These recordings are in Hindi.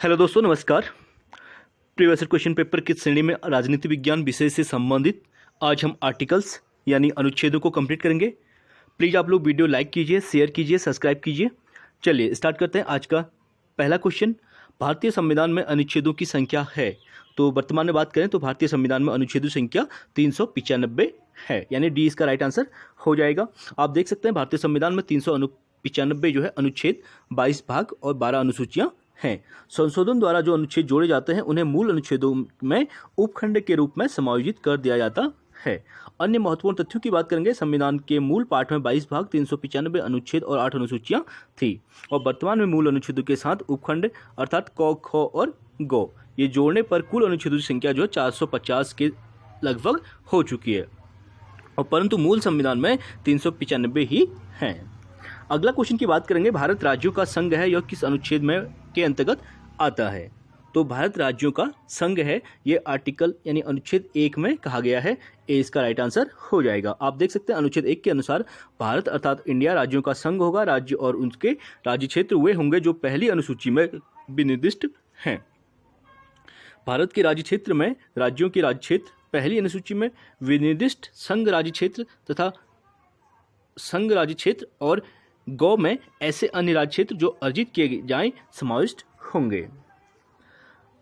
हेलो दोस्तों, नमस्कार। प्रीवियस क्वेश्चन पेपर की श्रेणी में राजनीति विज्ञान विषय से संबंधित आज हम आर्टिकल्स यानी अनुच्छेदों को कंप्लीट करेंगे। प्लीज़ आप लोग वीडियो लाइक कीजिए, शेयर कीजिए, सब्सक्राइब कीजिए। चलिए स्टार्ट करते हैं। आज का पहला क्वेश्चन, भारतीय संविधान में अनुच्छेदों की संख्या है। तो वर्तमान में बात करें तो भारतीय संविधान में अनुच्छेदों की संख्या 395 है, यानी डी इसका राइट आंसर हो जाएगा। आप देख सकते हैं भारतीय संविधान में 395 जो है अनुच्छेद, 22 भाग और 12 अनुसूचियां हैं। संशोधन द्वारा जो अनुच्छेद जोड़े जाते हैं उन्हें मूल अनुच्छेदों में उपखंड के रूप में समायोजित कर दिया जाता है। अन्य महत्वपूर्ण तथ्यों की बात करेंगे। संविधान के मूल पाठ में 22 भाग, 395 अनुच्छेद और 8 अनुसूचियां थी, और वर्तमान में मूल अनुच्छेदों के साथ उपखंड अर्थात क, ख और गो ये जोड़ने पर कुल अनुच्छेदों की संख्या जो है 450 के लगभग हो चुकी है, और परंतु मूल संविधान में 395 ही हैं। अगला क्वेश्चन की बात करेंगे, भारत राज्यों का संघ है, यह किस अनुच्छेद में के अंतर्गत आता है। तो भारत राज्यों का संघ है, ये आर्टिकल यानी अनुच्छेद 1 में कहा गया है। ए इसका राइट आंसर हो जाएगा। आप देख सकते हैं अनुच्छेद 1 के अनुसार भारत अर्थात इंडिया राज्यों का संघ होगा। राज्य और उनके राज्य क्षेत्र वे होंगे जो पहली अनुसूची में विनिर्दिष्ट हैं। भारत के राज्य क्षेत्र में राज्यों के राज्य क्षेत्र पहली अनुसूची में विनिर्दिष्ट संघ राज्य क्षेत्र तथा संघ राज्य क्षेत्र और गौ में ऐसे अन्य राज्य क्षेत्र जो अर्जित किए जाएं समाविष्ट होंगे।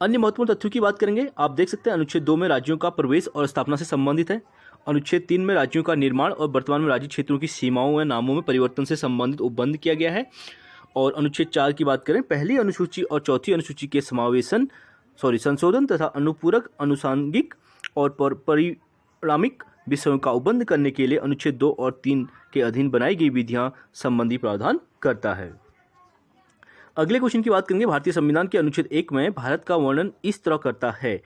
अन्य महत्वपूर्ण तथ्यों की बात करेंगे। आप देख सकते हैं अनुच्छेद 2 में राज्यों का प्रवेश और स्थापना से संबंधित है। अनुच्छेद 3 में राज्यों का निर्माण और वर्तमान में राज्य क्षेत्रों की सीमाओं व नामों में परिवर्तन से संबंधित उपबंध किया गया है। और अनुच्छेद 4 की बात करें, पहली अनुसूची और चौथी अनुसूची के संशोधन तथा अनुपूरक, अनुषांगिक और परिणामिक विषयों का उपबंध करने के लिए अनुच्छेद 2 और 3 के अधीन बनाई गई विधियां संबंधी प्रावधान करता है। अगले क्वेश्चन की बात करेंगे। भारतीय संविधान के अनुच्छेद 1 में भारत का वर्णन इस तरह करता है।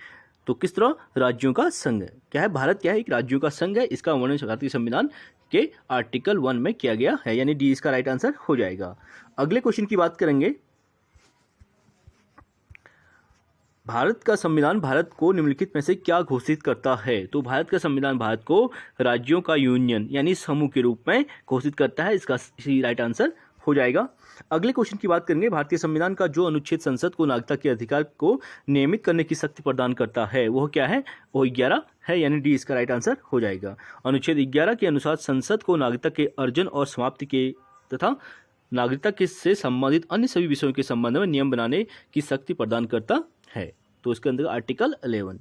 तो किस तरह? राज्यों का संघ। क्या है? भारत क्या है? एक राज्यों का संघ है। इसका वर्णन भारतीय संविधान के आर्टिकल 1 में किया गया है, यानी डी इसका राइट आंसर हो जाएगा। अगले क्वेश्चन की बात करेंगे, भारत का संविधान भारत को निम्नलिखित में से क्या घोषित करता है। तो भारत का संविधान भारत को राज्यों का यूनियन यानी समूह के रूप में घोषित करता है। इसका राइट आंसर हो जाएगा। अगले क्वेश्चन की बात करेंगे, भारतीय संविधान का जो अनुच्छेद संसद को नागरिकता के अधिकार को नियमित करने की शक्ति प्रदान करता है वह क्या है? वो 11 है, यानी डी इसका राइट आंसर हो जाएगा। अनुच्छेद 11 के अनुसार संसद को नागरिकता के अर्जन और समाप्ति के तथा नागरिकता के से संबंधित अन्य सभी विषयों के संबंध में नियम बनाने की शक्ति प्रदान करता है। तो इसके अंदर आर्टिकल 11।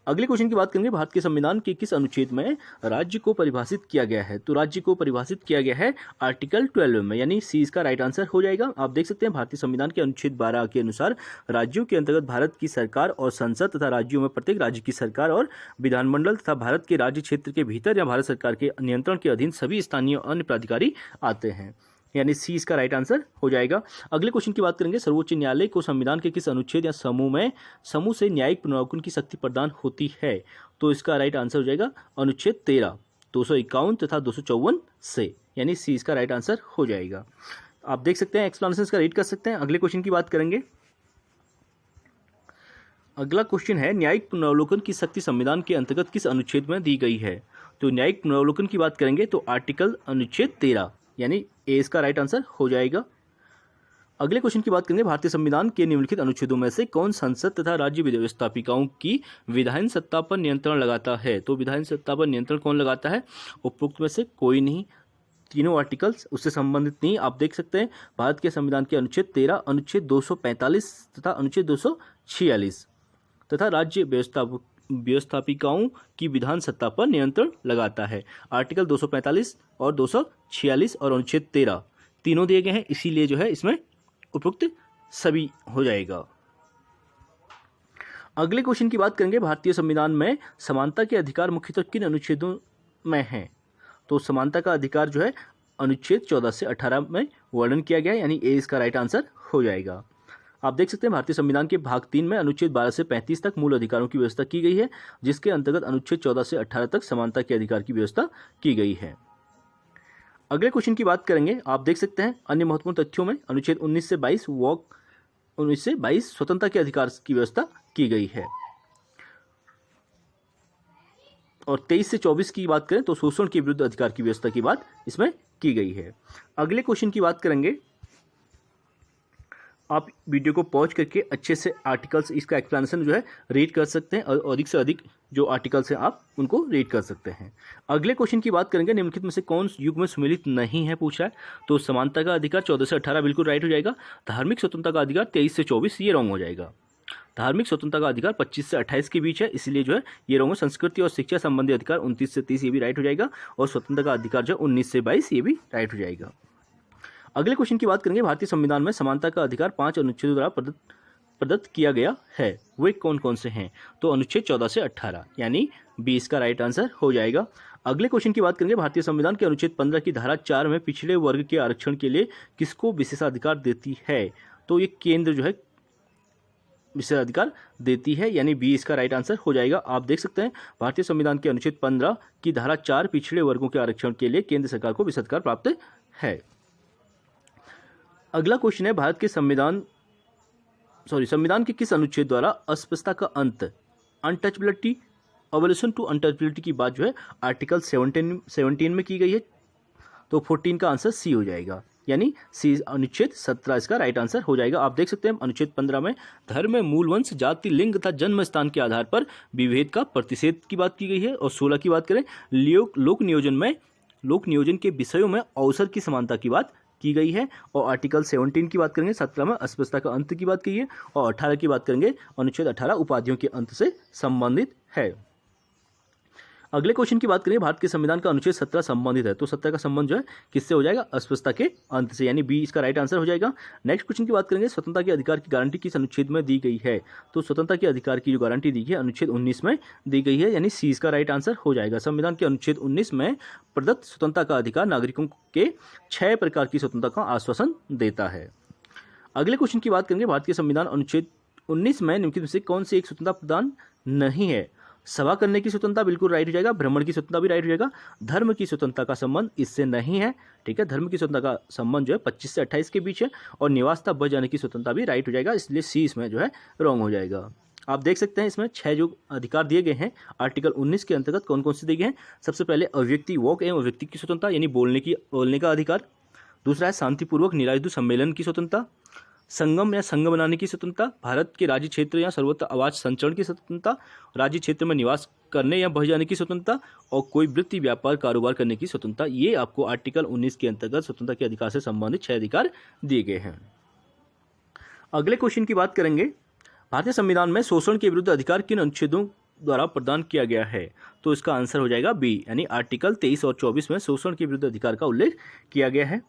अगले क्वेश्चन की बात करेंगे, भारत के संविधान के किस अनुच्छेद में राज्य को परिभाषित किया गया है। तो राज्य को परिभाषित किया गया है आर्टिकल 12 में, यानी सी इसका राइट आंसर हो जाएगा। आप देख सकते हैं भारतीय संविधान के अनुच्छेद 12 के अनुसार राज्यों के अंतर्गत भारत की सरकार और संसद तथा राज्यों में प्रत्येक राज्य की सरकार और विधानमंडल तथा भारत के राज्य क्षेत्र के भीतर या भारत सरकार के नियंत्रण के अधीन सभी स्थानीय अन्य प्राधिकारी आते हैं, यानी सी इसका राइट आंसर हो जाएगा। अगले क्वेश्चन की बात करेंगे, सर्वोच्च न्यायालय को संविधान के किस अनुच्छेद या समूह से न्यायिक पुनरावलोकन की शक्ति प्रदान होती है। तो इसका राइट आंसर हो जाएगा अनुच्छेद 13, 251 तथा 254 से, यानी सी इसका राइट आंसर हो जाएगा। आप देख सकते हैं, एक्सप्लेनेशन का रीड कर सकते हैं। अगले क्वेश्चन की बात करेंगे। अगला क्वेश्चन है, न्यायिक पुनरावलोकन की शक्ति संविधान के अंतर्गत किस अनुच्छेद में दी गई है। तो न्यायिक पुनरावलोकन की बात करेंगे तो आर्टिकल अनुच्छेद 13, यानी ए इसका राइट आंसर हो जाएगा। अगले क्वेश्चन की बात करेंगे, भारतीय संविधान के निम्नलिखित अनुच्छेदों में से कौन संसद तथा राज्य व्यवस्थापिकाओं की विधायन सत्ता पर नियंत्रण लगाता है। तो विधायन सत्ता पर नियंत्रण कौन लगाता है? उपरोक्त में से कोई नहीं, तीनों आर्टिकल्स उससे संबंधित नहीं। आप देख सकते हैं भारत के संविधान के अनुच्छेद 13, अनुच्छेद 245 तथा अनुच्छेद 246 तथा राज्य व्यवस्थापिकाओं की विधान सत्ता पर नियंत्रण लगाता है। आर्टिकल 245 और 246 और अनुच्छेद 13 तीनों दिए गए हैं, इसीलिए जो है इसमें उपयुक्त सभी हो जाएगा। अगले क्वेश्चन की बात करेंगे, भारतीय संविधान में समानता के अधिकार मुख्यतः किन अनुच्छेदों में हैं। तो समानता का अधिकार जो है अनुच्छेद 14 से 18 में वर्णन किया गया है, यानी ए इसका राइट आंसर हो जाएगा। आप देख सकते हैं भारतीय संविधान के भाग 3 में अनुच्छेद 12 से 35 तक मूल अधिकारों की व्यवस्था की गई है, जिसके अंतर्गत अनुच्छेद 14 से 18 तक समानता के अधिकार की व्यवस्था की गई है। अगले क्वेश्चन की बात करेंगे। आप देख सकते हैं अन्य महत्वपूर्ण तथ्यों में अनुच्छेद 19 से 22 स्वतंत्रता के अधिकार की व्यवस्था की गई है, और 23 से 24 की बात करें तो शोषण के विरुद्ध अधिकार की व्यवस्था की बात इसमें की गई है। अगले क्वेश्चन की बात करेंगे, आप वीडियो को पॉज करके अच्छे से आर्टिकल्स, इसका एक्सप्लेनेशन जो है रीड कर सकते हैं और अधिक से अधिक जो आर्टिकल्स हैं आप उनको रीड कर सकते हैं। अगले क्वेश्चन की बात करेंगे, निम्नलिखित में से कौन युग में सुमेलित नहीं है पूछ रहा है। तो समानता का अधिकार 14 से 18 बिल्कुल राइट हो जाएगा। धार्मिक स्वतंत्रता का अधिकार 23 से 24 ये रॉन्ग हो जाएगा। धार्मिक स्वतंत्रता का अधिकार 25 से 28 के बीच है, इसलिए जो है ये रॉन्ग है। संस्कृति और शिक्षा संबंधी अधिकार 29 से 30 ये भी राइट हो जाएगा। और स्वतंत्रता का अधिकार जो 19 से 22 ये भी राइट हो जाएगा। अगले क्वेश्चन की बात करेंगे, भारतीय संविधान में समानता का अधिकार 5 अनुच्छेदों द्वारा प्रदत्त किया गया है, वे कौन कौन से हैं। तो अनुच्छेद 14 से 18 यानी 20 का राइट आंसर हो जाएगा। अगले क्वेश्चन की बात करेंगे, भारतीय संविधान के अनुच्छेद 15 की धारा 4 में पिछड़े वर्ग के आरक्षण के लिए किसको विशेषाधिकार देती है। तो ये केंद्र जो है विशेषाधिकार देती है, यानी 20 का राइट आंसर हो जाएगा। आप देख सकते हैं भारतीय संविधान के अनुच्छेद 15 की धारा 4 पिछड़े वर्गों के आरक्षण के लिए केंद्र सरकार को विशेषाधिकार प्राप्त है। अगला क्वेश्चन है, भारत के संविधान के किस अनुच्छेद द्वारा अस्पृश्यता का अंत, अनटचबिलिटी, अवोल्यूशन टू अनटचबिलिटी की बात जो है आर्टिकल 17 में की गई है। तो 14 का आंसर सी हो जाएगा, यानी सी अनुच्छेद 17 इसका राइट आंसर हो जाएगा। आप देख सकते हैं अनुच्छेद 15 में धर्म में मूल वंश, जाति, लिंग तथा जन्म स्थान के आधार पर विभेद का प्रतिषेध की बात की गई है। और 16 की बात करें, लोक नियोजन के विषयों में अवसर की समानता की बात की गई है। और आर्टिकल 17 की बात करेंगे, 17 में अस्पृश्यता का अंत की बात की है। और 18 की बात करेंगे, अनुच्छेद 18 उपाधियों के अंत से संबंधित है। अगले क्वेश्चन की बात करें, भारत के संविधान का अनुच्छेद 17 संबंधित है। तो 17 का संबंध जो है किससे हो जाएगा, अस्पृश्यता के अंत से, यानी बी इसका राइट आंसर हो जाएगा। नेक्स्ट क्वेश्चन की बात करेंगे, स्वतंत्रता के अधिकार की गारंटी किस अनुच्छेद में दी गई है। तो स्वतंत्रता के अधिकार की जो गारंटी दी गई है अनुच्छेद 19 में दी गई है, यानी सी इसका राइट आंसर हो जाएगा। संविधान के अनुच्छेद 19 में प्रदत्त स्वतंत्रता का अधिकार नागरिकों के 6 प्रकार की स्वतंत्रता का आश्वासन देता है। अगले क्वेश्चन की बात करेंगे, भारत के संविधान अनुच्छेद 19 में निम्नलिखित में से कौन सी एक स्वतंत्रता प्रदान नहीं है। सभा करने की स्वतंत्रता बिल्कुल राइट हो जाएगा, भ्रमण की स्वतंत्रता भी राइट हो जाएगा। धर्म की स्वतंत्रता का संबंध इससे नहीं है, ठीक है। धर्म की स्वतंत्रता का संबंध जो है 25 से 28 के बीच है। और निवास स्थान बच जाने की स्वतंत्रता भी राइट हो जाएगा, इसलिए सी इसमें जो है रॉन्ग हो जाएगा। आप देख सकते हैं इसमें 6 जो अधिकार दिए गए हैं आर्टिकल 19 के अंतर्गत कौन कौन से दिए गए हैं। सबसे पहले अभिव्यक्ति, वॉक एवं अभिव्यक्ति की स्वतंत्रता, यानी बोलने का अधिकार। दूसरा है शांतिपूर्वक निरायुध सम्मेलन की स्वतंत्रता, संगम या संघ बनाने की स्वतंत्रता, भारत के राज्य क्षेत्र या सर्वत्र आवास संचरण की स्वतंत्रता, राज्य क्षेत्र में निवास करने या बह जाने की स्वतंत्रता, और कोई वृत्ति, व्यापार, कारोबार करने की स्वतंत्रता। ये आपको आर्टिकल 19 के अंतर्गत स्वतंत्रता के अधिकार से संबंधित 6 अधिकार दिए गए हैं। अगले क्वेश्चन की बात करेंगे, भारतीय संविधान में शोषण के विरुद्ध अधिकार किन अनुच्छेदों द्वारा प्रदान किया गया है। तो इसका आंसर हो जाएगा बी, यानी आर्टिकल 23 और 24 में शोषण के विरुद्ध अधिकार का उल्लेख किया गया है।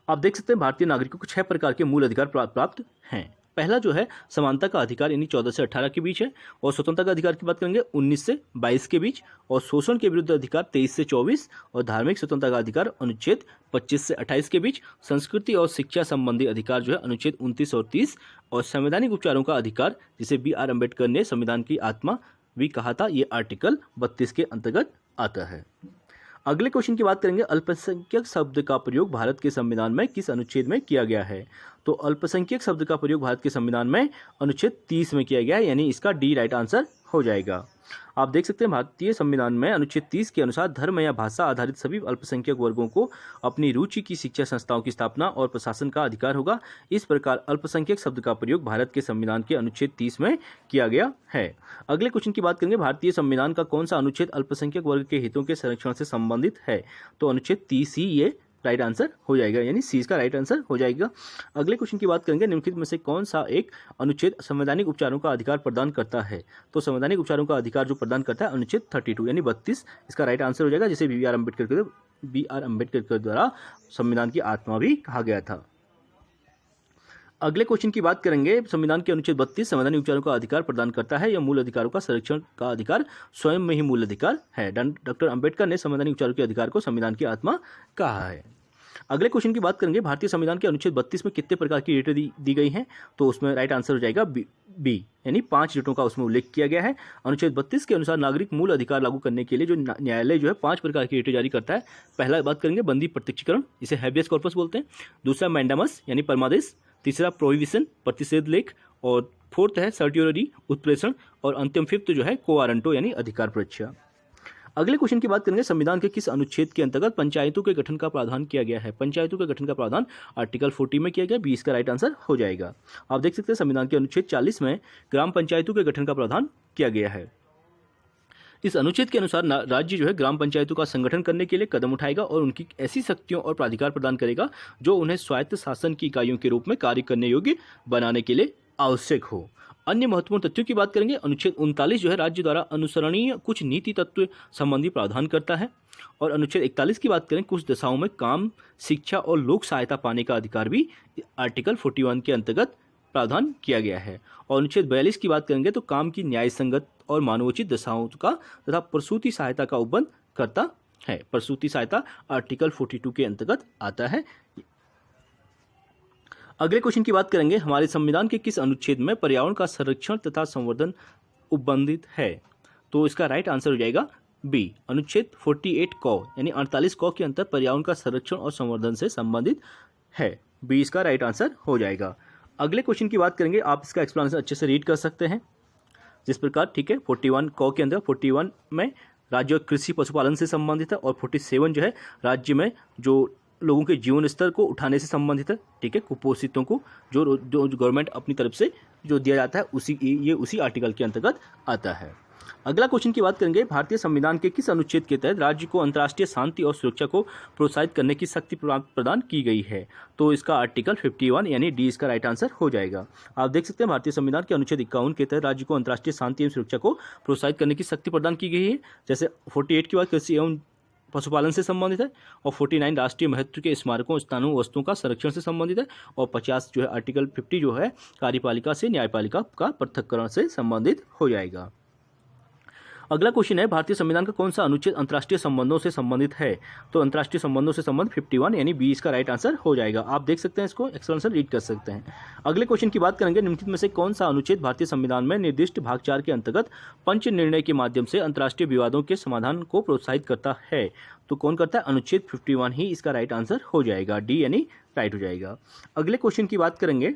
आप देख सकते हैं भारतीय नागरिकों को 6 प्रकार के मूल अधिकार प्राप्त हैं। पहला जो है समानता का अधिकार, यानी 14 से 18 के बीच है। और स्वतंत्रता का अधिकार की बात करेंगे 19 से 22 के बीच। और शोषण के विरुद्ध अधिकार 23 से 24। और धार्मिक स्वतंत्रता का अधिकार अनुच्छेद 25 से 28 के बीच। संस्कृति और शिक्षा संबंधी अधिकार जो है अनुच्छेद 29 और 30। और संवैधानिक उपचारों का अधिकार, जिसे B.R. अम्बेडकर ने संविधान की आत्मा भी कहा था, ये आर्टिकल 32 के अंतर्गत आता है। अगले क्वेश्चन की बात करेंगे, अल्पसंख्यक शब्द का प्रयोग भारत के संविधान में किस अनुच्छेद में किया गया है। तो अल्पसंख्यक शब्द का प्रयोग भारत के संविधान में अनुच्छेद 30 में किया गया है, यानी इसका डी राइट आंसर हो जाएगा। आप देख सकते हैं भारतीय संविधान में अनुच्छेद 30 के अनुसार धर्म या भाषा आधारित सभी अल्पसंख्यक वर्गों को अपनी रुचि की शिक्षा संस्थाओं की स्थापना और प्रशासन का अधिकार होगा। इस प्रकार अल्पसंख्यक शब्द का प्रयोग भारत के संविधान के अनुच्छेद 30 में किया गया है। अगले क्वेश्चन की बात करेंगे, भारतीय संविधान का कौन सा अनुच्छेद अल्पसंख्यक वर्ग के हितों के संरक्षण से संबंधित है। तो अनुच्छेद 30 ही ये राइट आंसर हो जाएगा, यानी सी का राइट आंसर हो जाएगा। अगले क्वेश्चन की बात करेंगे, निम्नलिखित में से कौन सा एक अनुच्छेद संवैधानिक उपचारों का अधिकार प्रदान करता है। तो संवैधानिक उपचारों का अधिकार जो प्रदान करता है अनुच्छेद 32 यानी 32 इसका राइट आंसर हो जाएगा, जिसे B.R. अम्बेडकर द्वारा संविधान की आत्मा भी कहा गया था। अगले क्वेश्चन की बात करेंगे, संविधान के अनुच्छेद 32 संवैधानिक उपचारों का अधिकार प्रदान करता है या मूल अधिकारों का संरक्षण का अधिकार स्वयं में ही मूल अधिकार है। डॉक्टर अम्बेडकर ने संवैधानिक उपचारों के अधिकार को संविधान की आत्मा कहा है। अगले क्वेश्चन की बात करेंगे, भारतीय संविधान के अनुच्छेद 32 में कितने प्रकार की रिटें दी गई हैं। तो उसमें राइट आंसर हो जाएगा बी, यानी 5 रिटों का उसमें उल्लेख किया गया है। अनुच्छेद 32 के अनुसार नागरिक मूल अधिकार लागू करने के लिए जो न्यायालय जो है 5 प्रकार की रिटें जारी करता है। पहला बात करेंगे बंदी प्रत्यक्षीकरण, इसे हैबियस कॉर्पस बोलते हैं। दूसरा मैंडामस यानी परमादेश। तीसरा प्रोहिबिशन प्रतिषेध लेख। और फोर्थ है सर्टियोररी उत्प्रेषण। और अंतिम फिफ्थ जो है कोवारंटो यानी अधिकार परीक्षा। अगले क्वेश्चन की बात करेंगे, संविधान के किस अनुच्छेद के अंतर्गत पंचायतों के गठन का प्रावधान किया गया है? पंचायतों के गठन का प्रावधान आर्टिकल 40 में किया गया, 20 का राइट आंसर हो जाएगा। आप देख सकते हैं संविधान के अनुच्छेद 40 में ग्राम पंचायतों के गठन का प्रावधान किया गया है। इस अनुच्छेद के अनुसार राज्य जो है ग्राम पंचायतों का संगठन करने के लिए कदम उठाएगा और उनकी ऐसी शक्तियों और प्राधिकार प्रदान करेगा जो उन्हें स्वायत्त शासन की इकाइयों के रूप में कार्य करने योग्य बनाने के लिए आवश्यक हो। अन्य महत्वपूर्ण तथ्यों की बात करेंगे, अनुच्छेद 39 जो है राज्य द्वारा अनुसरणीय कुछ नीति तत्व संबंधी प्रावधान करता है। और अनुच्छेद 41 की बात करें, कुछ दशाओं में काम, शिक्षा और लोक सहायता पाने का अधिकार भी आर्टिकल 41 के अंतर्गत प्रावधान किया गया है। और अनुच्छेद 42 की बात करेंगे तो काम की न्याय संगत और मानवोचित दशाओं का तथा प्रसूति सहायता का उपबंध करता है। प्रसूति सहायता आर्टिकल 42 के अंतर्गत आता है। अगले क्वेश्चन की बात करेंगे, हमारे संविधान के किस अनुच्छेद में पर्यावरण का संरक्षण तथा संवर्धन उपबंधित है? तो इसका राइट आंसर हो जाएगा बी, अनुच्छेद 48 क यानी 48 क के अंतर्गत पर्यावरण का संरक्षण और संवर्धन से संबंधित है। बी इसका राइट आंसर हो जाएगा। अगले क्वेश्चन की बात करेंगे, आप इसका एक्सप्लेनेशन अच्छे से रीड कर सकते हैं जिस प्रकार, ठीक है। 41 क के अंदर 41 में राज्य और कृषि पशुपालन से संबंधित है और 47 जो है राज्य में जो लोगों के जीवन स्तर को उठाने से संबंधित है, ठीक है। कुपोषितों को जो गवर्नमेंट अपनी तरफ से जो दिया जाता है उसी आर्टिकल के अंतर्गत आता है। अगला क्वेश्चन की बात करेंगे, भारतीय संविधान के किस अनुच्छेद के तहत राज्य को अंतर्राष्ट्रीय शांति और सुरक्षा को प्रोत्साहित करने की शक्ति प्रदान की गई है? तो इसका आर्टिकल 51 यानी डी इसका राइट आंसर हो जाएगा। आप देख सकते हैं भारतीय संविधान के अनुच्छेद 51 के तहत राज्य को अंतर्राष्ट्रीय शांति एवं सुरक्षा को प्रोत्साहित करने की शक्ति प्रदान की गई है। जैसे 48 की बात कृषि एवं पशुपालन से संबंधित है और 49 राष्ट्रीय महत्व के स्मारकों, स्थानों, वस्तुओं का संरक्षण से संबंधित है और 50 जो है आर्टिकल 50 जो है कार्यपालिका से न्यायपालिका का पृथक्करण से संबंधित हो जाएगा। अगला क्वेश्चन है, भारतीय संविधान का कौन सा अनुच्छेद अंतर्राष्ट्रीय संबंधों से संबंधित है? तो अंतर्राष्ट्रीय संबंधों से संबंध 51 यानी बी इसका राइट आंसर हो जाएगा। आप देख सकते हैं, इसको एक्सप्लेनेशन रीड कर सकते हैं। अगले क्वेश्चन की बात करेंगे, निम्नलिखित में से कौन सा अनुच्छेद भारतीय संविधान में निर्दिष्ट भाग 4 के अंतर्गत पंच निर्णय के माध्यम से अंतर्राष्ट्रीय विवादों के समाधान को प्रोत्साहित करता है? तो कौन करता है? अनुच्छेद 51 ही इसका राइट आंसर हो जाएगा, डी यानी राइट हो जाएगा। अगले क्वेश्चन की बात करेंगे,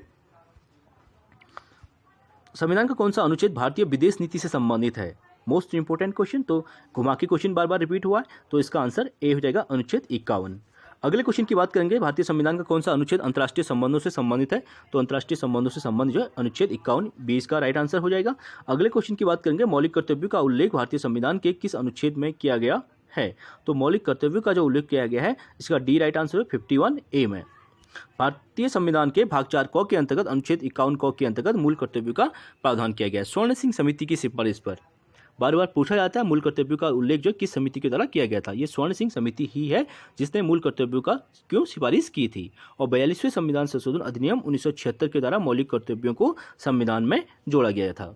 संविधान का कौन सा अनुच्छेद भारतीय विदेश नीति से संबंधित है? मोस्ट इंपोर्टेंट क्वेश्चन, तो घुमा के क्वेश्चन बार बार रिपीट हुआ है, तो इसका आंसर ए हो जाएगा, अनुच्छेद 51। अगले क्वेश्चन की बात करेंगे, भारतीय संविधान का कौन सा अनुच्छेद अंतर्राष्ट्रीय संबंधों से संबंधित है? तो अंतर्राष्ट्रीय संबंधों से संबंधित जो है अनुच्छेद 51 बी इसका राइट आंसर हो जाएगा। अगले क्वेश्चन की बात करेंगे, मौलिक कर्तव्यों का उल्लेख भारतीय संविधान के किस अनुच्छेद में किया गया है? तो मौलिक कर्तव्यों का जो उल्लेख किया गया है इसका डी राइट आंसर है 51 ए में। भारतीय संविधान के भाग 4 क के अंतर्गत अनुच्छेद 51 क के अंतर्गत मूल कर्तव्यों का प्रावधान किया गया है। स्वर्ण सिंह समिति की सिफारिश पर बार बार पूछा जाता है मूल कर्तव्यों का उल्लेख जो किस समिति के द्वारा किया गया था? ये स्वर्ण सिंह समिति ही है जिसने मूल कर्तव्यों का क्यों सिफारिश की थी। और 42वें संविधान संशोधन अधिनियम 1976 के द्वारा मौलिक कर्तव्यों को संविधान में जोड़ा गया था।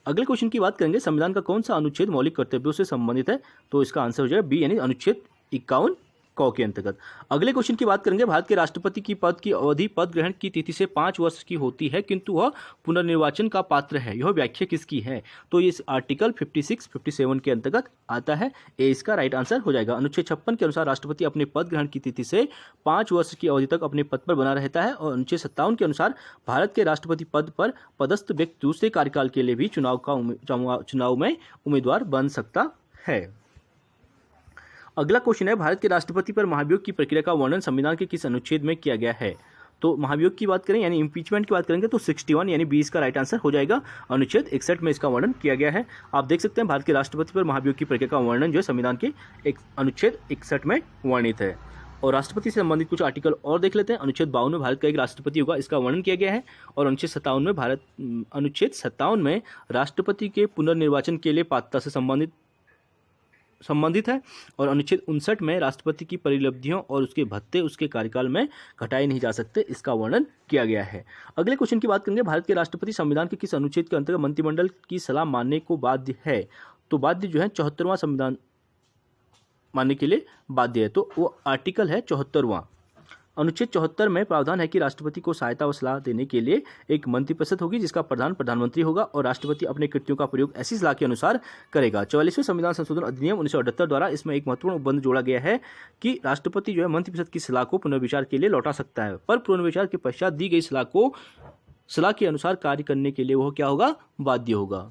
अगले क्वेश्चन की बात करेंगे, संविधान का कौन सा अनुच्छेद मौलिक कर्तव्यों से संबंधित है? तो इसका आंसर हो जाएगा बी यानी अनुच्छेद 51 क के अंतर्गत। अगले क्वेश्चन की बात करेंगे, भारत के राष्ट्रपति की पद की अवधि पद ग्रहण की तिथि से 5 वर्ष की होती है किंतु वह पुनर्निर्वाचन का पात्र है, यह व्याख्या किसकी है? तो ये आर्टिकल 56, 57 के अंतर्गत आता है, ए इसका राइट आंसर हो जाएगा। अनुच्छेद 56 के अनुसार राष्ट्रपति अपने पद ग्रहण की तिथि से 5 वर्ष की अवधि तक अपने पद पर बना रहता है। और अनुच्छेद 57 के अनुसार भारत के राष्ट्रपति पद पर पदस्थ व्यक्ति दूसरे कार्यकाल के लिए भी चुनाव में उम्मीदवार बन सकता है। अगला क्वेश्चन है, भारत के राष्ट्रपति पर महाभियोग की प्रक्रिया का वर्णन संविधान के किस अनुच्छेद में किया गया है? तो महाभियोग की बात करें यानी इम्पीचमेंट की बात करेंगे तो 61 यानी 20 का राइट आंसर हो जाएगा। अनुच्छेद 61 में इसका वर्णन किया गया है। आप देख सकते हैं भारत के राष्ट्रपति पर महाभियोग की प्रक्रिया का वर्णन जो है संविधान के अनुच्छेद 61 में वर्णित है। और राष्ट्रपति से संबंधित कुछ आर्टिकल और देख लेते हैं। अनुच्छेद 52 में भारत का एक राष्ट्रपति होगा, इसका वर्णन किया गया है। और अनुच्छेद 57 में राष्ट्रपति के पुनर्निर्वाचन के लिए पात्रता से संबंधित है। और अनुच्छेद 59 में राष्ट्रपति की परिलब्धियों और उसके भत्ते उसके कार्यकाल में घटाए नहीं जा सकते, इसका वर्णन किया गया है। अगले क्वेश्चन की बात करेंगे, भारत के राष्ट्रपति संविधान के किस अनुच्छेद के अंतर्गत मंत्रिमंडल की सलाह मानने को बाध्य है? तो बाध्य जो है 74वां संविधान मानने के लिए बाध्य है, तो वो आर्टिकल है 74वां। अनुच्छेद 74 में प्रावधान है कि राष्ट्रपति को सहायता व सलाह देने के लिए एक मंत्रिपरिषद होगी जिसका प्रधान प्रधानमंत्री होगा और राष्ट्रपति अपने कृत्यों का प्रयोग ऐसी सलाह के अनुसार करेगा। 44वें संविधान संशोधन अधिनियम 1978 द्वारा इसमें एक महत्वपूर्ण उपबंध जोड़ा गया है कि राष्ट्रपति जो है मंत्रिपरिषद की सलाह को पुनर्विचार के लिए लौटा सकता है, पर पुनर्विचार के पश्चात दी गई सलाह के अनुसार कार्य करने के लिए वह क्या होगा? बाध्य होगा।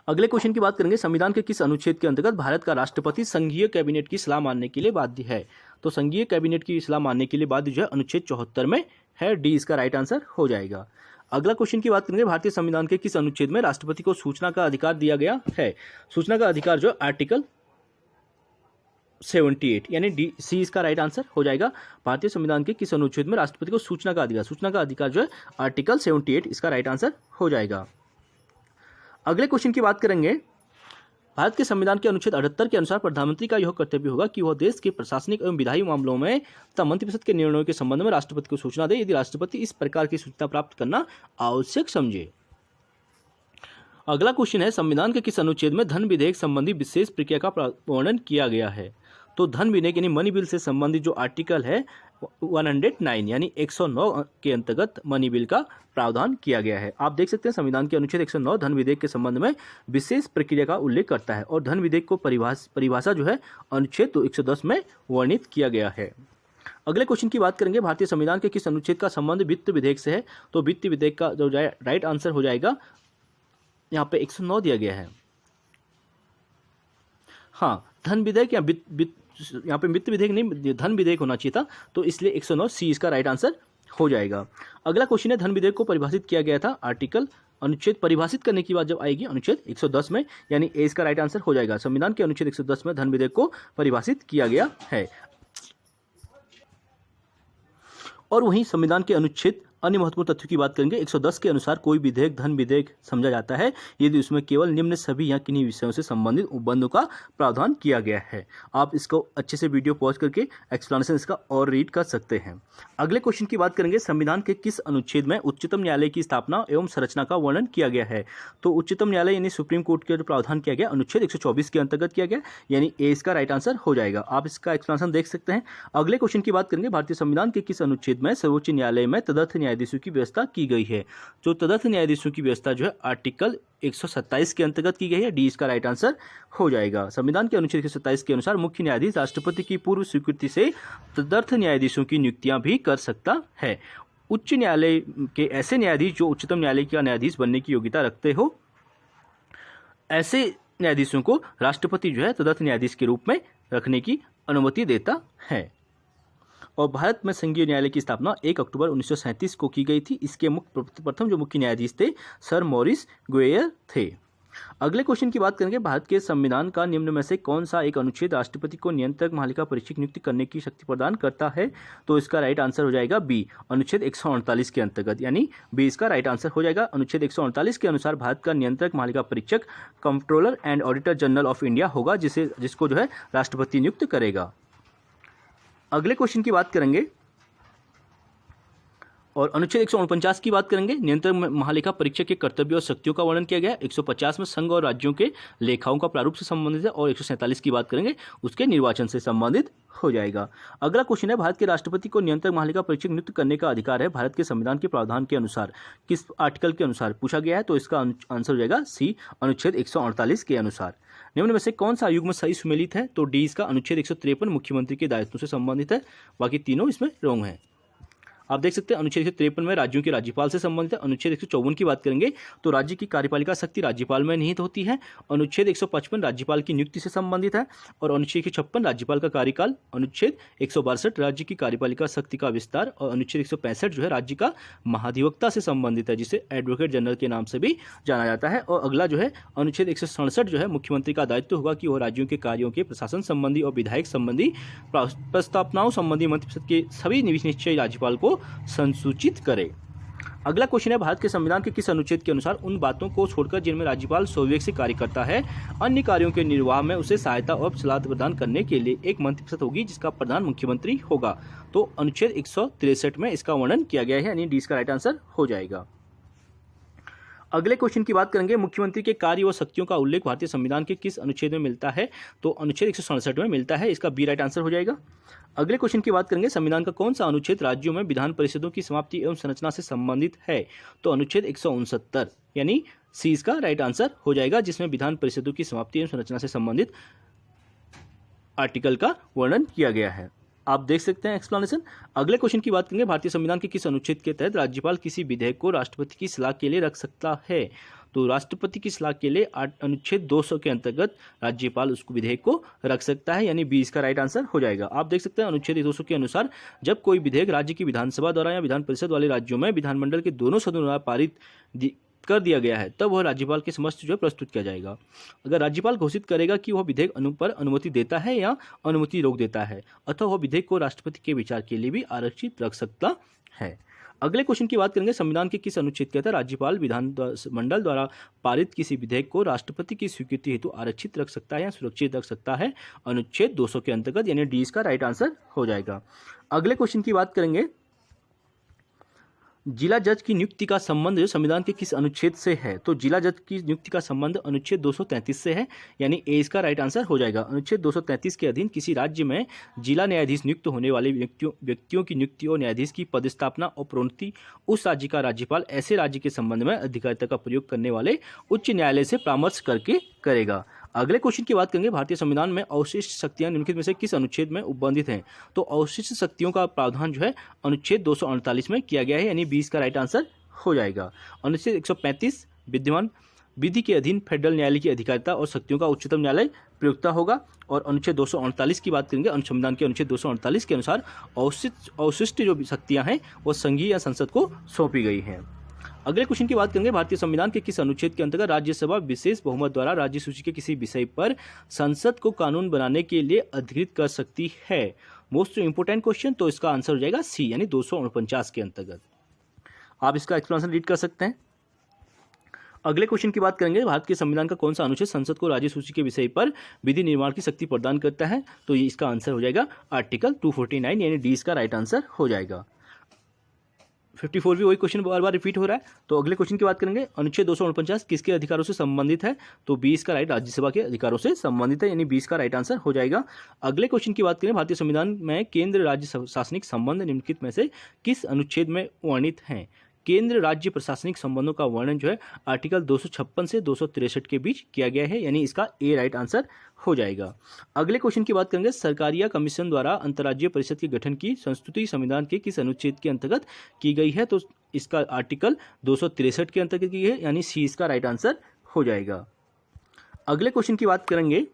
अगले क्वेश्चन की बात करेंगे, संविधान के किस अनुच्छेद के अंतर्गत भारत का राष्ट्रपति संघीय कैबिनेट की सलाह मानने के लिए बाध्य है? तो संघीय कैबिनेट की सलाह मानने के लिए बाध्य जो है अनुच्छेद 74 में है। डी इसका राइट आंसर हो जाएगा। अगला क्वेश्चन की बात करेंगे, भारतीय संविधान के किस अनुच्छेद में राष्ट्रपति को सूचना का अधिकार दिया गया है? सूचना का अधिकार जो आर्टिकल 78 यानी डी सी इसका राइट आंसर हो जाएगा। भारतीय संविधान के किस अनुच्छेद में राष्ट्रपति को सूचना का अधिकार जो है आर्टिकल 78 इसका राइट आंसर हो जाएगा। अगले क्वेश्चन की बात करेंगे, भारत के संविधान के अनुच्छेद 78 के अनुसार प्रधानमंत्री का यह कर्तव्य होगा कि वह देश के प्रशासनिक एवं विधायी मामलों में तथा मंत्रिपरिषद के निर्णयों के संबंध में राष्ट्रपति को सूचना दे, यदि राष्ट्रपति इस प्रकार की सूचना प्राप्त करना आवश्यक समझे। अगला क्वेश्चन है, संविधान के किस अनुच्छेद में धन विधेयक संबंधी विशेष प्रक्रिया का वर्णन किया गया है? तो धन विधेयक यानी मनी बिल से संबंधित जो आर्टिकल है 109 यानी 109 के अंतर्गत मनी बिल का प्रावधान किया गया है। आप देख सकते हैं संविधान के अनुच्छेद 109 धन विधेयक के संबंध में विशेष प्रक्रिया का उल्लेख करता है और धन विधेयक को परिभाषा जो है अनुच्छेद 110 में वर्णित किया गया है। अगले क्वेश्चन की बात करेंगे, भारतीय संविधान के किस अनुच्छेद का संबंध वित्त विधेयक से है? तो वित्त विधेयक का जो राइट आंसर हो जाएगा यहाँ पे 109 दिया गया है। हाँ, धन विधेयक या यहाँ पे वित्त विधेयक नहीं, धन विधेयक होना चाहिए था, तो इसलिए 109 सी इसका राइट आंसर हो जाएगा। अगला क्वेश्चन है, धन विधेयक को परिभाषित किया गया था अनुच्छेद परिभाषित करने की बात जब आएगी अनुच्छेद 110 में, यानी ए इसका राइट आंसर हो जाएगा। संविधान के अनुच्छेद 110 में धन विधेयक को परिभाषित किया गया है। और वहीं संविधान के अनुच्छेद अन्य महत्वपूर्ण तथ्यों की बात करेंगे, 110 के अनुसार कोई विधेयक धन विधेयक समझा जाता है यदि उसमें केवल निम्न सभी या किन्हीं विषयों से संबंधित उपबंधों का प्रावधान किया गया है। आप इसको अच्छे से वीडियो पॉज करके एक्सप्लेनेशन इसका और रीड कर सकते हैं। अगले क्वेश्चन की बात करेंगे, संविधान के किस अनुच्छेद में उच्चतम न्यायालय की स्थापना एवं संरचना का वर्णन किया गया है? तो उच्चतम न्यायालय यानी सुप्रीम कोर्ट के प्रावधान किया गया अनुच्छेद 124 के अंतर्गत किया गया, यानी ए इसका राइट आंसर हो जाएगा। आप इसका एक्सप्लेनेशन देख सकते हैं। अगले क्वेश्चन की बात करेंगे, भारतीय संविधान के किस अनुच्छेद में सर्वोच्च न्यायालय में तदर्थ न्यायाधीशों की व्यवस्था की गई है? जो तदर्थ न्यायाधीशों की व्यवस्था जो है आर्टिकल 127 के अंतर्गत की गई है। डी इसका राइट आंसर हो जाएगा। संविधान के अनुच्छेद 127 के अनुसार मुख्य न्यायाधीश राष्ट्रपति की पूर्व स्वीकृति से तदर्थ न्यायाधीशों की नियुक्तियां भी कर सकता है। उच्च न्यायालय के ऐसे न्यायाधीश जो उच्चतम न्यायालय का न्यायाधीश बनने की योग्यता रखते हो, ऐसे न्यायाधीशों को राष्ट्रपति जो है तदर्थ न्यायाधीश के रूप में रखने की अनुमति देता है। और भारत में संघीय न्यायालय की स्थापना 1 अक्टूबर 1937 को की गई थी। इसके प्रथम जो मुख्य न्यायाधीश थे सर मॉरिस ग्वेयर थे। अगले क्वेश्चन की बात करेंगे, भारत के संविधान का निम्न में से कौन सा एक अनुच्छेद राष्ट्रपति को नियंत्रक महालेखा परीक्षक नियुक्त करने की शक्ति प्रदान करता है? तो इसका राइट आंसर हो जाएगा बी, अनुच्छेद 148 के अंतर्गत, यानी बी इसका राइट आंसर हो जाएगा। अनुच्छेद 148 के अनुसार भारत का नियंत्रक महालेखा परीक्षक controller and auditor general of India होगा, जिसको जो है राष्ट्रपति नियुक्त करेगा। अगले क्वेश्चन की बात करेंगे और अनुच्छेद 149 की बात करेंगे, नियंत्रक महालेखा परीक्षक के कर्तव्यों और शक्तियों का वर्णन किया गया है। 150 में संघ और राज्यों के लेखाओं का प्रारूप से संबंधित है और 147 की बात करेंगे उसके निर्वाचन से संबंधित हो जाएगा। अगला क्वेश्चन है, भारत के राष्ट्रपति को नियंत्रक महालेखा परीक्षक नियुक्त करने का अधिकार है भारत के संविधान के प्रावधान के अनुसार किस आर्टिकल के अनुसार पूछा गया है? तो इसका आंसर हो जाएगा सी, अनुच्छेद 148 के अनुसार। निम्न में से कौन सा युग्म सही सुमेलित है? तो डी इसका अनुच्छेद 153 मुख्यमंत्री के दायित्व से संबंधित है, बाकी तीनों इसमें रॉन्ग है। आप देख सकते हैं अनुच्छेद 153 में राज्यों के राज्यपाल से संबंधित है। अनुच्छेद 154 की बात करेंगे तो राज्य की कार्यपालिका शक्ति राज्यपाल में निहित होती है। अनुच्छेद 155 राज्यपाल की नियुक्ति से संबंधित है और अनुच्छेद 156 राज्यपाल का कार्यकाल। अनुच्छेद 162 राज्य की कार्यपालिका शक्ति का विस्तार और अनुच्छेद 165 जो है राज्य का महाधिवक्ता से संबंधित है, जिसे एडवोकेट जनरल के नाम से भी जाना जाता है। और अगला जो है अनुच्छेद 167 जो है मुख्यमंत्री का दायित्व होगा कि वह राज्यों के कार्यों के प्रशासन संबंधी और विधायक संबंधी प्रस्तावनाओं संबंधी मंत्रिपरिषद के सभी निश्चय राज्यपाल को संसूचित करे। अगला क्वेश्चन है, भारत के संविधान के किस अनुच्छेद के अनुसार उन बातों को छोड़कर जिनमें राज्यपाल स्वविवेक से कार्य करता है, अन्य कार्यों के निर्वाह में उसे सहायता और सलाह प्रदान करने के लिए एक मंत्रिपरिषद होगी जिसका प्रधान मुख्यमंत्री होगा? तो अनुच्छेद 163 में इसका वर्णन किया गया है, यानी डी इसका राइट आंसर हो जाएगा। अगले क्वेश्चन की बात करेंगे, मुख्यमंत्री के कार्य व शक्तियों का उल्लेख भारतीय संविधान के किस अनुच्छेद में मिलता है? तो अनुच्छेद 167 में मिलता है, इसका बी राइट आंसर हो जाएगा। अगले क्वेश्चन की बात करेंगे, संविधान का कौन सा अनुच्छेद राज्यों में विधान परिषदों की समाप्ति एवं संरचना से संबंधित है? तो अनुच्छेद 169 यानी सी इसका राइट आंसर हो जाएगा, जिसमें विधान परिषदों की समाप्ति एवं संरचना से संबंधित आर्टिकल का वर्णन किया गया है। आप देख सकते हैं एक्सप्लेनेशन। अगले क्वेश्चन की बात करेंगे, भारतीय संविधान के किस अनुच्छेद के तहत राज्यपाल किसी विधेयक को राष्ट्रपति की सलाह के लिए रख सकता है? तो राष्ट्रपति की सलाह के लिए अनुच्छेद 200 के अंतर्गत राज्यपाल उसको विधेयक को रख सकता है, यानी बी इसका राइट आंसर हो जाएगा। आप देख सकते हैं अनुच्छेद 200 के अनुसार जब कोई विधेयक राज्य की विधानसभा द्वारा या विधान परिषद वाले राज्यों में विधानमंडल के दोनों सदनों द्वारा पारित कर दिया गया है तब वह राज्यपाल के समक्ष जो है प्रस्तुत किया जाएगा। अगर राज्यपाल घोषित करेगा कि वह विधेयक पर अनुमति देता है या अनुमति रोक देता है, अथवा वह विधेयक को राष्ट्रपति के विचार के लिए भी आरक्षित रख सकता है। अगले क्वेश्चन की बात करेंगे, संविधान के किस अनुच्छेद के तहत राज्यपाल विधानमंडल द्वारा पारित किसी विधेयक को राष्ट्रपति की स्वीकृति हेतु आरक्षित रख सकता है या सुरक्षित रख सकता है? अनुच्छेद 200 के अंतर्गत, यानी डी इसका राइट आंसर हो जाएगा। अगले क्वेश्चन की बात करेंगे, जिला जज की नियुक्ति का संबंध संविधान के किस अनुच्छेद से है? तो जिला जज की नियुक्ति का संबंध अनुच्छेद 233 से है, यानी ए इसका राइट आंसर हो जाएगा। अनुच्छेद 233 के अधीन किसी राज्य में जिला न्यायाधीश नियुक्त होने वाले व्यक्तियों की नियुक्ति और न्यायाधीश की पदस्थापना और प्रोन्नति उस राज्य का राज्यपाल ऐसे राज्य के संबंध में अधिकारिता का प्रयोग करने वाले उच्च न्यायालय से परामर्श करके करेगा। अगले क्वेश्चन की बात करेंगे, भारतीय संविधान में अवशिष्ट शक्तियां निम्नलिखित में से किस अनुच्छेद में उपबंधित हैं? तो अवशिष्ट शक्तियों का प्रावधान जो है अनुच्छेद 248 में किया गया है, यानी 20 का राइट आंसर हो जाएगा। अनुच्छेद 135 विद्यमान विधि के अधीन फेडरल न्यायालय की अधिकारिता और शक्तियों का उच्चतम न्यायालय प्रयुक्ता होगा। और अनुच्छेद 248 की बात करेंगे, संविधान के अनुच्छेद 248 के अनुसार अवशिष्ट जो शक्तियां हैं वो संघीय या संसद को सौंपी गई हैं। अगले क्वेश्चन की बात करेंगे, भारतीय संविधान के किस अनुच्छेद के अंतर्गत राज्यसभा विशेष बहुमत द्वारा राज्य सूची के किसी विषय पर संसद को कानून बनाने के लिए अधिकृत कर सकती है? मोस्ट इंपोर्टेंट क्वेश्चन, तो इसका आंसर हो जाएगा सी, यानी 249 के अंतर्गत। आप इसका एक्सप्लेनेशन रीड कर सकते हैं। अगले क्वेश्चन की बात करेंगे, भारत के संविधान का कौन सा अनुच्छेद संसद को राज्य सूची के विषय पर विधि निर्माण की शक्ति प्रदान करता है? तो ये इसका आंसर हो जाएगा आर्टिकल 249, यानी डी इसका राइट आंसर हो जाएगा। 54 भी वही क्वेश्चन बार बार रिपीट हो रहा है। तो अगले क्वेश्चन की बात करेंगे, अनुच्छेद 249 किसके अधिकारों से संबंधित है? तो 20 का राइट राज्यसभा के अधिकारों से संबंधित है, यानी 20 का राइट आंसर हो जाएगा। अगले क्वेश्चन की बात करें, भारतीय संविधान में केंद्र राज्य प्रशासनिक संबंध निम्नलिखित में से किस अनुच्छेद में वर्णित हैं? केंद्र राज्य प्रशासनिक संबंधों का वर्णन जो है आर्टिकल 256 से 263 के बीच किया गया है, यानी इसका ए राइट आंसर हो जाएगा। अगले क्वेश्चन की बात करेंगे, सरकारिया कमीशन द्वारा अंतर्राज्यीय परिषद के गठन की संस्तुति संविधान के किस अनुच्छेद के अंतर्गत की गई है? तो इसका आर्टिकल 263 के अंतर्गत की है, यानी सी इसका राइट आंसर हो जाएगा। अगले क्वेश्चन की बात करेंगे,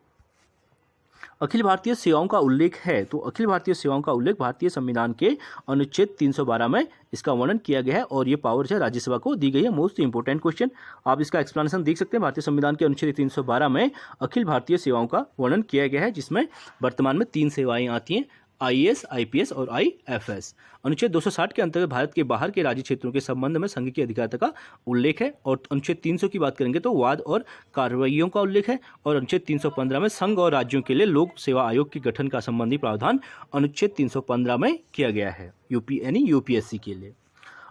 अखिल भारतीय सेवाओं का उल्लेख है। तो अखिल भारतीय सेवाओं का उल्लेख भारतीय संविधान के अनुच्छेद 312 में इसका वर्णन किया गया है और ये पावर जो है राज्यसभा को दी गई है। मोस्ट इंपोर्टेंट क्वेश्चन, आप इसका एक्सप्लेनेशन देख सकते हैं। भारतीय संविधान के अनुच्छेद 312 में अखिल भारतीय सेवाओं का वर्णन किया गया है, जिसमें वर्तमान में 3 सेवाएं आती हैं, आईएएस, आईपीएस और आईएफएस। अनुच्छेद 260 के अंतर्गत भारत के बाहर के राज्य क्षेत्रों के संबंध में संघ की अधिकारिता का उल्लेख है। और अनुच्छेद 300 की बात करेंगे तो वाद और कार्रवाइयों का उल्लेख है। और अनुच्छेद 315 में संघ और राज्यों के लिए लोक सेवा आयोग के गठन का संबंधी प्रावधान अनुच्छेद 315 में किया गया है, यूपीएससी के लिए।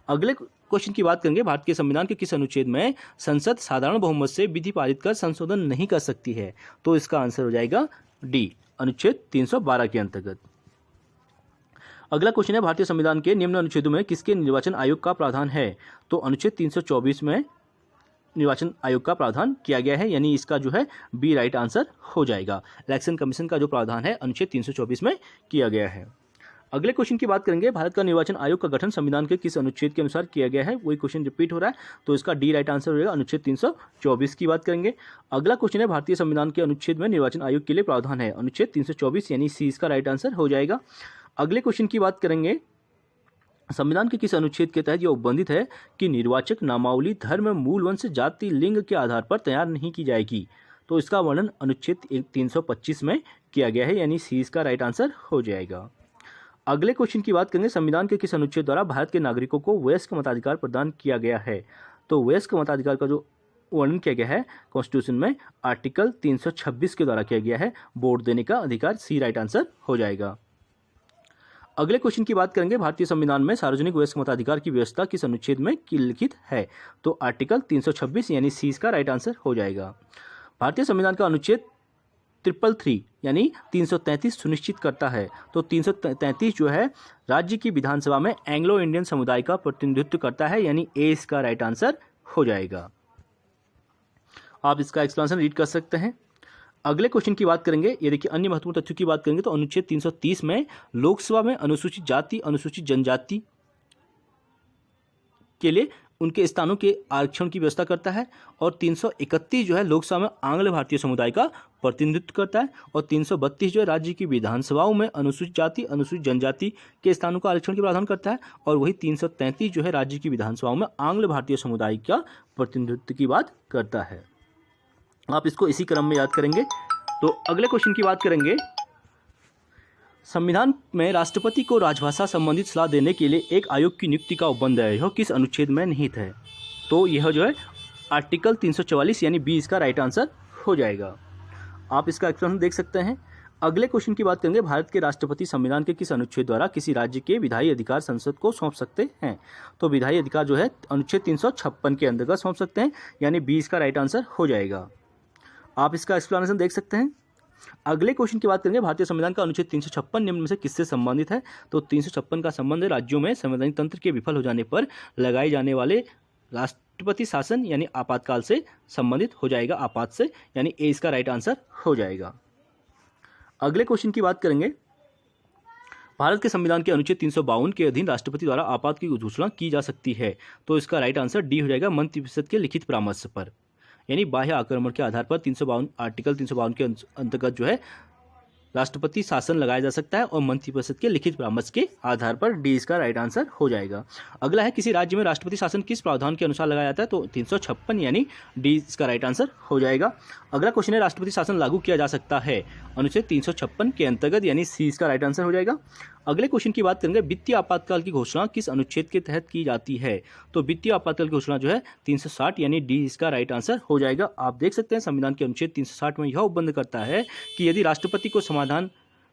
अगले क्वेश्चन की बात करेंगे, भारत के संविधान के किस अनुच्छेद में संसद साधारण बहुमत से विधि पारित कर संशोधन नहीं कर सकती है? तो इसका आंसर हो जाएगा डी, अनुच्छेद 312 के अंतर्गत। अगला क्वेश्चन है, भारतीय संविधान के निम्न अनुच्छेदों में किसके निर्वाचन आयोग का प्रावधान है? तो अनुच्छेद 324 में निर्वाचन आयोग का प्रावधान किया गया है, यानी इसका जो है बी राइट आंसर हो जाएगा। इलेक्शन कमीशन का जो प्रावधान है अनुच्छेद 324 में किया गया है। अगले क्वेश्चन की बात करेंगे, भारत का निर्वाचन आयोग का गठन संविधान के किस अनुच्छेद के अनुसार किया गया है? वही क्वेश्चन रिपीट हो रहा है, तो इसका डी राइट आंसर हो जाएगा, अनुच्छेद 324 की बात करेंगे। अगला क्वेश्चन है, भारतीय संविधान के अनुच्छेद में निर्वाचन आयोग के लिए प्रावधान है, अनुच्छेद 324, यानी सी इसका राइट आंसर हो जाएगा। अगले क्वेश्चन की बात करेंगे, संविधान के किस अनुच्छेद के तहत यह उपबंधित है कि निर्वाचक नामावली धर्म, मूल वंश, जाति, लिंग के आधार पर तैयार नहीं की जाएगी? तो इसका वर्णन अनुच्छेद 325 में किया गया है, यानी सी इसका राइट आंसर हो जाएगा। अगले क्वेश्चन की बात करेंगे, संविधान के किस अनुच्छेद द्वारा भारत के नागरिकों को वयस्क मताधिकार प्रदान किया गया है? तो वयस्क मताधिकार का जो वर्णन किया गया है कॉन्स्टिट्यूशन में आर्टिकल 326 के द्वारा किया गया है, वोट देने का अधिकार, सी राइट आंसर हो जाएगा। अगले क्वेश्चन की बात करेंगे, भारतीय संविधान में सार्वजनिक वयस्क मताधिकार की व्यवस्था किस अनुच्छेद में लिखित है? तो आर्टिकल 326, यानी सी इसका राइट आंसर हो जाएगा। भारतीय संविधान का अनुच्छेद 333 यानी 333 सुनिश्चित करता है, तो 333 जो है राज्य की विधानसभा में एंग्लो इंडियन समुदाय का प्रतिनिधित्व करता है, यानी ए इसका राइट आंसर हो जाएगा। आप इसका एक्सप्लेनेशन रीड कर सकते हैं। अगले क्वेश्चन की बात करेंगे, ये देखिए अन्य महत्वपूर्ण तथ्यों की बात करेंगे तो अनुच्छेद 330 में लोकसभा में अनुसूचित जाति, अनुसूचित जनजाति के लिए उनके स्थानों के आरक्षण की व्यवस्था करता है और 331 जो है लोकसभा में आंग्ल भारतीय समुदाय का प्रतिनिधित्व करता है और 332 जो है राज्य की विधानसभाओं में अनुसूचित जाति अनुसूचित जनजाति के स्थानों का आरक्षण की प्रावधान करता है और वही 333 जो है राज्य की विधानसभाओं में आंग्ल भारतीय समुदाय का प्रतिनिधित्व की बात करता है। आप इसको इसी क्रम में याद करेंगे। तो अगले क्वेश्चन की बात करेंगे, संविधान में राष्ट्रपति को राजभाषा संबंधित सलाह देने के लिए एक आयोग की नियुक्ति का उपबंध है, यह किस अनुच्छेद में निहित है? तो यह जो है आर्टिकल 344 यानी बी इसका राइट आंसर हो जाएगा। आप इसका एक्सप्लेनेशन देख सकते हैं। अगले क्वेश्चन की बात करेंगे, भारत के राष्ट्रपति संविधान के किस अनुच्छेद द्वारा किसी राज्य के विधायी अधिकार संसद को सौंप सकते हैं? तो विधायी अधिकार जो है अनुच्छेद 356 के अंतर्गत सौंप सकते हैं, यानी बी इसका राइट आंसर हो जाएगा। आप इसका एक्सप्लेनेशन देख सकते हैं। अगले क्वेश्चन की बात करेंगे, भारतीय संविधान का अनुच्छेद 356 निम्न में से किससे संबंधित है? तो 356 का संबंध है राज्यों में संवैधानिक तंत्र के विफल हो जाने पर लगाए जाने वाले राष्ट्रपति शासन यानी आपातकाल से संबंधित हो जाएगा, आपात से, यानी ए इसका राइट आंसर हो जाएगा। अगले क्वेश्चन की बात करेंगे, भारत के संविधान के अनुच्छेद 352 के अधीन राष्ट्रपति द्वारा आपात की घोषणा की जा सकती है, तो इसका राइट आंसर डी हो जाएगा, मंत्रिपरिषद के लिखित परामर्श पर, यानी बाह्य आक्रमण के आधार पर 352 आर्टिकल 352 के अंतर्गत जो है राष्ट्रपति शासन लगाया जा सकता है और मंत्रिपरिषद के लिखित परामर्श के आधार पर डी इसका राइट आंसर हो जाएगा। अगला है, किसी राज्य में राष्ट्रपति शासन किस प्रावधान के अनुसार लगाया जाता है? तो 356 यानी डी इसका राइट आंसर हो जाएगा। अगला क्वेश्चन है, राष्ट्रपति शासन लागू किया जा सकता है अनुच्छेद 356 के अंतर्गत, यानी सी इसका राइट आंसर हो जाएगा। अगले क्वेश्चन की बात करेंगे, वित्तीय आपातकाल की घोषणा किस अनुच्छेद के तहत की जाती है? तो वित्तीय आपातकाल की घोषणा जो है 360 यानी डी इसका राइट आंसर हो जाएगा। आप देख सकते हैं संविधान के अनुच्छेद 360 में यह उपबंध करता है कि यदि राष्ट्रपति को समाधान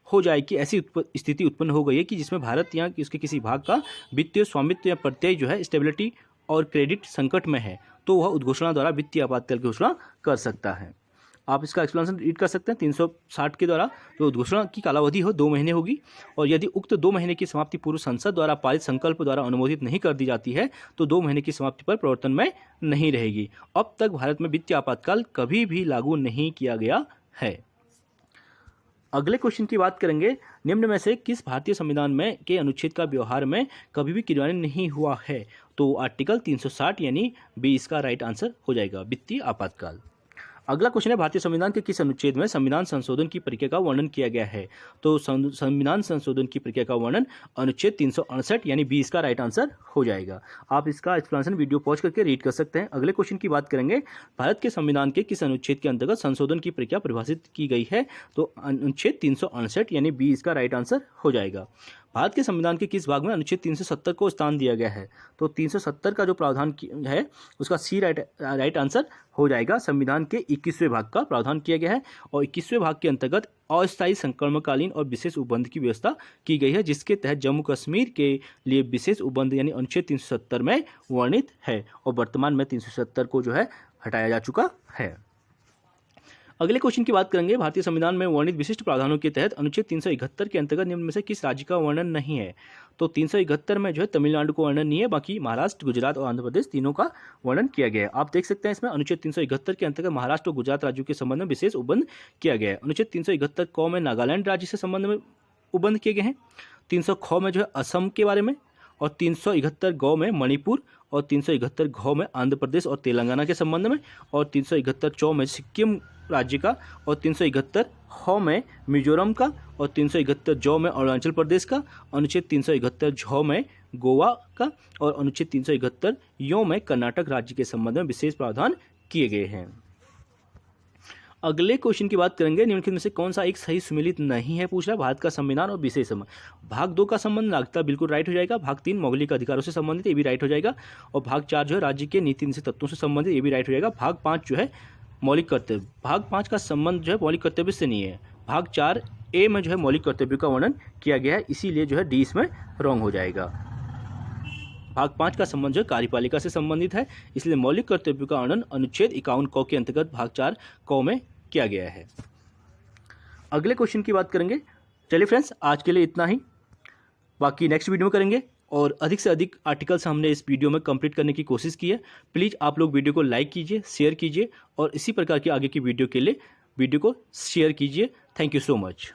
हो जाए कि ऐसी स्थिति उत्पन्न हो गई है कि जिसमें भारत या उसके किसी भाग का वित्तीय स्वामित्व या प्रत्यय जो है स्टेबिलिटी और क्रेडिट संकट में है, तो वह उद्घोषणा द्वारा वित्तीय आपातकाल की घोषणा कर सकता है। आप इसका एक्सप्लेनेशन रीड कर सकते हैं। 360 के द्वारा जो उद्घोषणा की कालावधि हो 2 महीने होगी और यदि उक्त 2 महीने की समाप्ति पूर्व संसद द्वारा पारित संकल्प द्वारा अनुमोदित नहीं कर दी जाती है तो 2 महीने की समाप्ति पर प्रवर्तन में नहीं रहेगी। अब तक भारत में वित्तीय आपातकाल कभी भी लागू नहीं किया गया है। अगले क्वेश्चन की बात करेंगे, निम्न में से किस भारतीय संविधान में के अनुच्छेद का व्यवहार में कभी भी क्रियान्वयन नहीं हुआ है? तो आर्टिकल 360 यानी बी इसका राइट आंसर हो जाएगा, वित्तीय आपातकाल। अगला क्वेश्चन है, भारतीय संविधान के किस अनुच्छेद में संविधान संशोधन की प्रक्रिया का वर्णन किया गया है? तो संविधान संशोधन की प्रक्रिया का वर्णन अनुच्छेद 368 यानी बी इसका राइट आंसर हो जाएगा। आप इसका एक्सप्लेनेशन वीडियो पॉज करके रीड कर सकते हैं। अगले क्वेश्चन की बात करेंगे, भारत के संविधान के किस अनुच्छेद के अंतर्गत संशोधन की प्रक्रिया परिभाषित की गई है? तो अनुच्छेद 368 यानी बी इसका राइट आंसर हो जाएगा। भारत के संविधान के किस भाग में अनुच्छेद 370 को स्थान दिया गया है? तो 370 का जो प्रावधान है उसका सी राइट आंसर हो जाएगा। संविधान के 21वें भाग का प्रावधान किया गया है और 21वें भाग के अंतर्गत अस्थायी संक्रमणकालीन और विशेष उपबंध की व्यवस्था की गई है, जिसके तहत जम्मू कश्मीर के लिए विशेष उपबंध यानी अनुच्छेद 370 में वर्णित है और वर्तमान में 370 को जो है हटाया जा चुका है। अगले क्वेश्चन की बात करेंगे, भारतीय संविधान में वर्णित विशिष्ट प्रावधानों के तहत अनुच्छेद 371 के अंतर्गत निम्न में से किस राज्य का वर्णन नहीं है? तो 371 में जो है तमिलनाडु को वर्णन नहीं है, बाकी महाराष्ट्र, गुजरात और आंध्र प्रदेश तीनों का वर्णन किया गया है। आप देख सकते हैं इसमें अनुच्छेद 371 के अंतर्गत महाराष्ट्र और गुजरात राज्यों के संबंध में विशेष उपबंध किया गया है। अनुच्छेद 371 क में नागालैंड राज्य से संबंध में उपबंध किए गए हैं, 300 ख में जो है असम के बारे में, और 371 ग में मणिपुर, और 371 घ में आंध्र प्रदेश और तेलंगाना के संबंध में, और 371 च में सिक्किम राज्य का, और 371 ह में मिजोरम का, और 371 ज में अरुणाचल प्रदेश का, अनुच्छेद 371 झ में गोवा का, और अनुच्छेद 371 य में कर्नाटक राज्य के संबंध में विशेष प्रावधान किए गए हैं। अगले क्वेश्चन की बात करेंगे, निम्नलिखित में से कौन सा एक सही सुमेलित नहीं है? पूछ रहा है भारत का संविधान और विशेष संबंध। भाग 2 का संबंध नागरिकता बिल्कुल राइट हो जाएगा। भाग 3 मौलिक अधिकारों से संबंधित, ये भी राइट हो जाएगा। और भाग 4 जो है राज्य के नीति निश्चित तत्वों से संबंधित, ये भी राइट हो जाएगा। भाग 5 जो है मौलिक कर्तव्य, भाग 5 का संबंध जो है मौलिक कर्तव्य से नहीं है। भाग 4 ए में जो है मौलिक कर्तव्य का वर्णन किया गया है, इसीलिए जो है डी इसमें रॉन्ग हो जाएगा। भाग 5 का संबंध जो है कार्यपालिका से संबंधित है, इसलिए मौलिक कर्तव्य का वर्णन अनुच्छेद 51 क के अंतर्गत भाग 4 क में किया गया है। अगले क्वेश्चन की बात करेंगे। चलिए फ्रेंड्स, आज के लिए इतना ही, बाकी नेक्स्ट वीडियो में करेंगे। और अधिक से अधिक आर्टिकल्स हमने इस वीडियो में कंप्लीट करने की कोशिश की है। प्लीज़ आप लोग वीडियो को लाइक कीजिए, शेयर कीजिए और इसी प्रकार की आगे की वीडियो के लिए वीडियो को शेयर कीजिए। Thank you so much.